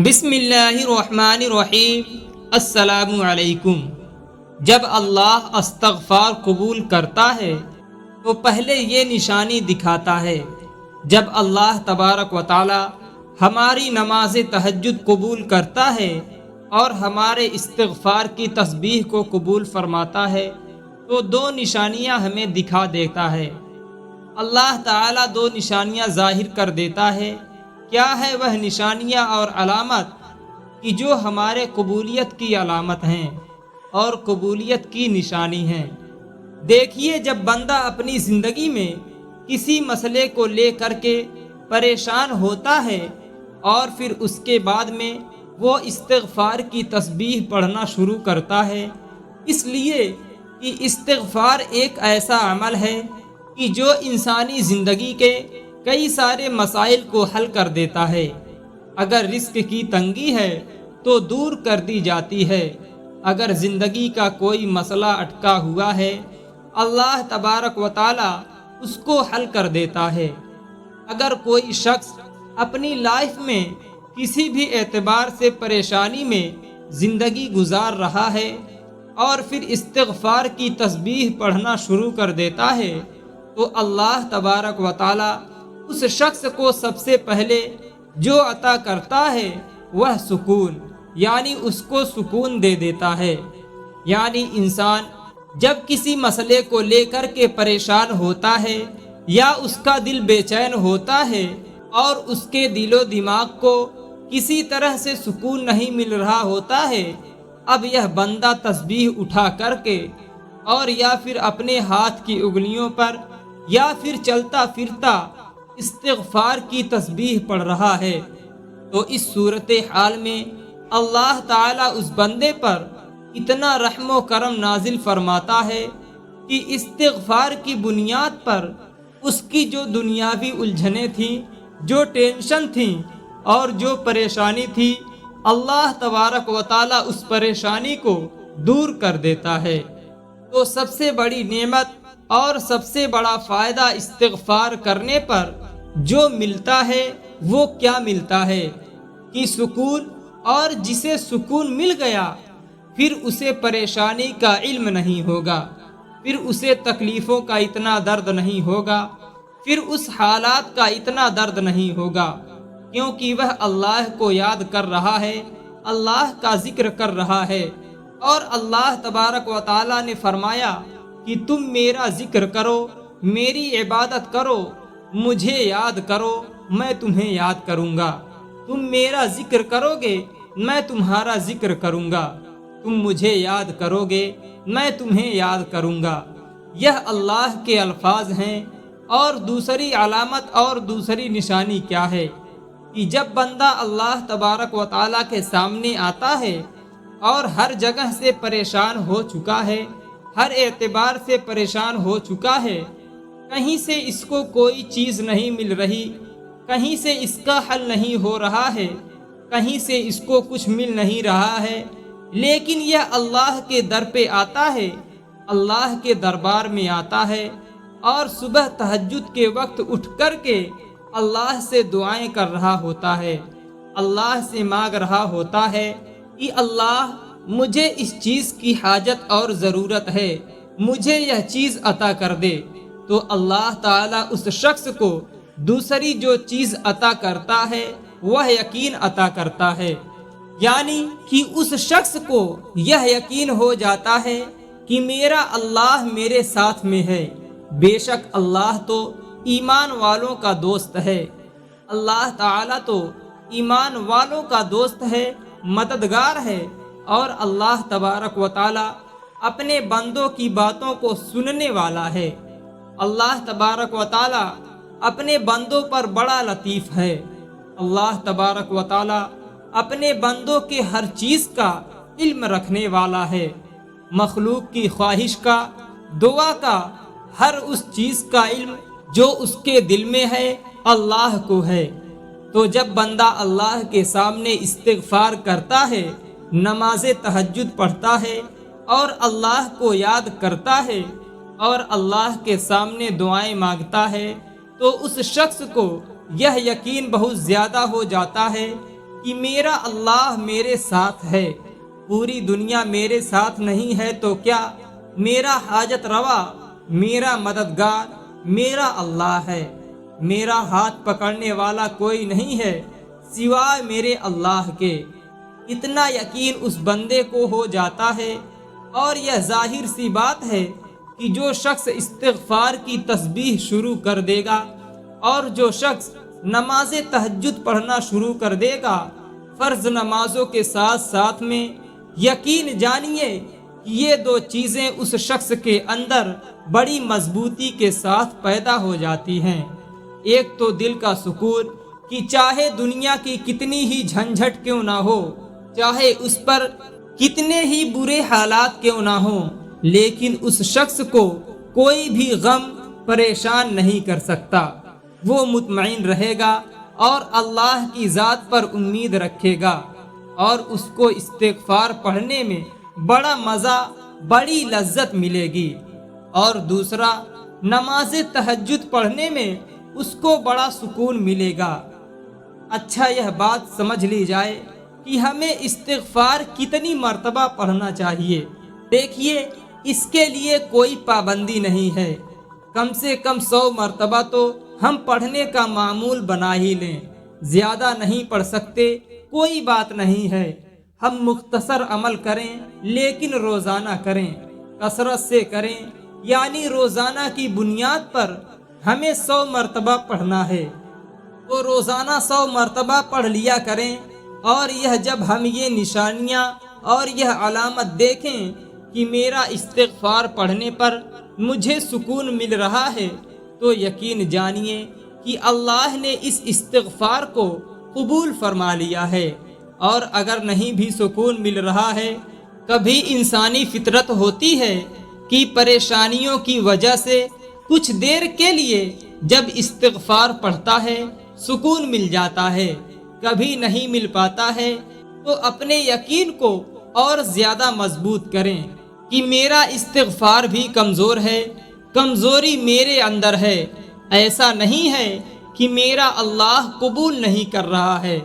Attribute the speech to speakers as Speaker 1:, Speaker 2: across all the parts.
Speaker 1: بسم اللہ الرحمن الرحیم۔ السلام علیکم۔ جب اللہ استغفار قبول کرتا ہے تو پہلے یہ نشانی دکھاتا ہے۔ جب اللہ تبارک و تعالی ہماری نماز تہجد قبول کرتا ہے اور ہمارے استغفار کی تسبیح کو قبول فرماتا ہے تو دو نشانیاں ہمیں دکھا دیتا ہے۔ اللہ تعالیٰ دو نشانیاں ظاہر کر دیتا ہے۔ کیا ہے وہ نشانیاں اور علامت کہ جو ہمارے قبولیت کی علامت ہیں اور قبولیت کی نشانی ہیں؟ دیکھیے، جب بندہ اپنی زندگی میں کسی مسئلے کو لے کر کے پریشان ہوتا ہے اور پھر اس کے بعد میں وہ استغفار کی تسبیح پڑھنا شروع کرتا ہے، اس لیے کہ استغفار ایک ایسا عمل ہے کہ جو انسانی زندگی کے کئی سارے مسائل کو حل کر دیتا ہے۔ اگر رزق کی تنگی ہے تو دور کر دی جاتی ہے۔ اگر زندگی کا کوئی مسئلہ اٹکا ہوا ہے، اللہ تبارک و تعالی اس کو حل کر دیتا ہے۔ اگر کوئی شخص اپنی لائف میں کسی بھی اعتبار سے پریشانی میں زندگی گزار رہا ہے اور پھر استغفار کی تسبیح پڑھنا شروع کر دیتا ہے تو اللہ تبارک و تعالی اس شخص کو سب سے پہلے جو عطا کرتا ہے وہ سکون، یعنی اس کو سکون دے دیتا ہے۔ یعنی انسان جب کسی مسئلے کو لے کر کے پریشان ہوتا ہے یا اس کا دل بے چین ہوتا ہے اور اس کے دل و دماغ کو کسی طرح سے سکون نہیں مل رہا ہوتا ہے، اب یہ بندہ تسبیح اٹھا کر کے اور یا پھر اپنے ہاتھ کی انگلیوں پر یا پھر چلتا پھرتا استغفار کی تسبیح پڑھ رہا ہے، تو اس صورتحال میں اللہ تعالیٰ اس بندے پر اتنا رحم و کرم نازل فرماتا ہے کہ استغفار کی بنیاد پر اس کی جو دنیاوی الجھنیں تھیں، جو ٹینشن تھیں اور جو پریشانی تھی، اللہ تبارک و تعالیٰ اس پریشانی کو دور کر دیتا ہے۔ تو سب سے بڑی نعمت اور سب سے بڑا فائدہ استغفار کرنے پر جو ملتا ہے وہ کیا ملتا ہے کہ سکون، اور جسے سکون مل گیا پھر اسے پریشانی کا علم نہیں ہوگا، پھر اسے تکلیفوں کا اتنا درد نہیں ہوگا، پھر اس حالات کا اتنا درد نہیں ہوگا، کیونکہ وہ اللہ کو یاد کر رہا ہے، اللہ کا ذکر کر رہا ہے۔ اور اللہ تبارک و تعالیٰ نے فرمایا کہ تم میرا ذکر کرو، میری عبادت کرو، مجھے یاد کرو، میں تمہیں یاد کروں گا۔ تم میرا ذکر کرو گے، میں تمہارا ذکر کروں گا۔ تم مجھے یاد کرو گے، میں تمہیں یاد کروں گا۔ یہ اللہ کے الفاظ ہیں۔ اور دوسری علامت اور دوسری نشانی کیا ہے کہ جب بندہ اللہ تبارک و تعالیٰ کے سامنے آتا ہے اور ہر جگہ سے پریشان ہو چکا ہے، ہر اعتبار سے پریشان ہو چکا ہے، کہیں سے اس کو کوئی چیز نہیں مل رہی، کہیں سے اس کا حل نہیں ہو رہا ہے، کہیں سے اس کو کچھ مل نہیں رہا ہے، لیکن یہ اللہ کے در پہ آتا ہے، اللہ کے دربار میں آتا ہے اور صبح تہجد کے وقت اٹھ کر کے اللہ سے دعائیں کر رہا ہوتا ہے، اللہ سے مانگ رہا ہوتا ہے کہ اللہ مجھے اس چیز کی حاجت اور ضرورت ہے، مجھے یہ چیز عطا کر دے، تو اللہ تعالیٰ اس شخص کو دوسری جو چیز عطا کرتا ہے وہ یقین عطا کرتا ہے۔ یعنی کہ اس شخص کو یہ یقین ہو جاتا ہے کہ میرا اللہ میرے ساتھ میں ہے، بے شک اللہ تو ایمان والوں کا دوست ہے، اللہ تعالیٰ تو ایمان والوں کا دوست ہے، مددگار ہے، اور اللہ تبارک و تعالیٰ اپنے بندوں کی باتوں کو سننے والا ہے۔ اللہ تبارک و تعالیٰ اپنے بندوں پر بڑا لطیف ہے۔ اللہ تبارک و تعالیٰ اپنے بندوں کے ہر چیز کا علم رکھنے والا ہے، مخلوق کی خواہش کا، دعا کا، ہر اس چیز کا علم جو اس کے دل میں ہے اللہ کو ہے۔ تو جب بندہ اللہ کے سامنے استغفار کرتا ہے، نماز تہجد پڑھتا ہے اور اللہ کو یاد کرتا ہے اور اللہ کے سامنے دعائیں مانگتا ہے، تو اس شخص کو یہ یقین بہت زیادہ ہو جاتا ہے کہ میرا اللہ میرے ساتھ ہے، پوری دنیا میرے ساتھ نہیں ہے تو کیا، میرا حاجت روا، میرا مددگار میرا اللہ ہے، میرا ہاتھ پکڑنے والا کوئی نہیں ہے سوائے میرے اللہ کے۔ اتنا یقین اس بندے کو ہو جاتا ہے، اور یہ ظاہر سی بات ہے کہ جو شخص استغفار کی تسبیح شروع کر دے گا اور جو شخص نماز تہجد پڑھنا شروع کر دے گا فرض نمازوں کے ساتھ ساتھ میں، یقین جانیے کہ یہ دو چیزیں اس شخص کے اندر بڑی مضبوطی کے ساتھ پیدا ہو جاتی ہیں۔ ایک تو دل کا سکون کہ چاہے دنیا کی کتنی ہی جھنجھٹ کیوں نہ ہو، چاہے اس پر کتنے ہی برے حالات کیوں نہ ہوں، لیکن اس شخص کو کوئی بھی غم پریشان نہیں کر سکتا۔ وہ مطمئن رہے گا اور اللہ کی ذات پر امید رکھے گا، اور اس کو استغفار پڑھنے میں بڑا مزہ، بڑی لذت ملے گی۔ اور دوسرا، نماز تہجد پڑھنے میں اس کو بڑا سکون ملے گا۔ اچھا، یہ بات سمجھ لی جائے کہ ہمیں استغفار کتنی مرتبہ پڑھنا چاہیے۔ دیکھیے، اس کے لیے کوئی پابندی نہیں ہے، کم سے کم 100 مرتبہ تو ہم پڑھنے کا معمول بنا ہی لیں۔ زیادہ نہیں پڑھ سکتے کوئی بات نہیں ہے، ہم مختصر عمل کریں لیکن روزانہ کریں، کثرت سے کریں، یعنی روزانہ کی بنیاد پر ہمیں 100 مرتبہ پڑھنا ہے تو روزانہ 100 مرتبہ پڑھ لیا کریں۔ اور جب ہم یہ نشانیاں اور یہ علامت دیکھیں کہ میرا استغفار پڑھنے پر مجھے سکون مل رہا ہے تو یقین جانیے کہ اللہ نے اس استغفار کو قبول فرما لیا ہے۔ اور اگر نہیں بھی سکون مل رہا ہے، کبھی انسانی فطرت ہوتی ہے کہ پریشانیوں کی وجہ سے کچھ دیر کے لیے جب استغفار پڑھتا ہے سکون مل جاتا ہے، کبھی نہیں مل پاتا ہے، تو اپنے یقین کو اور زیادہ مضبوط کریں کہ میرا استغفار بھی کمزور ہے، کمزوری میرے اندر ہے، ایسا نہیں ہے کہ میرا اللہ قبول نہیں کر رہا ہے۔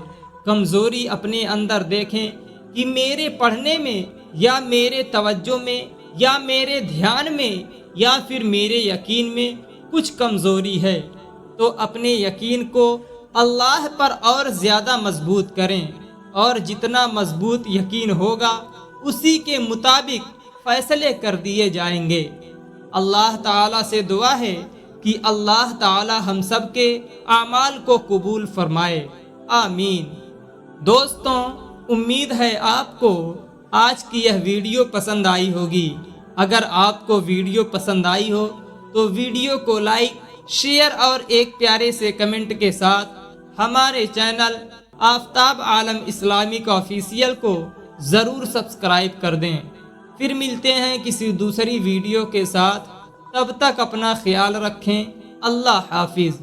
Speaker 1: کمزوری اپنے اندر دیکھیں کہ میرے پڑھنے میں یا میرے توجہ میں یا میرے دھیان میں یا پھر میرے یقین میں کچھ کمزوری ہے، تو اپنے یقین کو اللہ پر اور زیادہ مضبوط کریں، اور جتنا مضبوط یقین ہوگا اسی کے مطابق فیصلے کر دیے جائیں گے۔ اللہ تعالیٰ سے دعا ہے کہ اللہ تعالیٰ ہم سب کے اعمال کو قبول فرمائے، آمین۔ دوستوں، امید ہے آپ کو آج کی یہ ویڈیو پسند آئی ہوگی۔ اگر آپ کو ویڈیو پسند آئی ہو تو ویڈیو کو لائک، شیئر اور ایک پیارے سے کمنٹ کے ساتھ ہمارے channel Aftab Alam Islamic official کو ضرور سبسکرائب کر دیں۔ پھر ملتے ہیں کسی دوسری ویڈیو کے ساتھ، تب تک اپنا خیال رکھیں، اللہ حافظ۔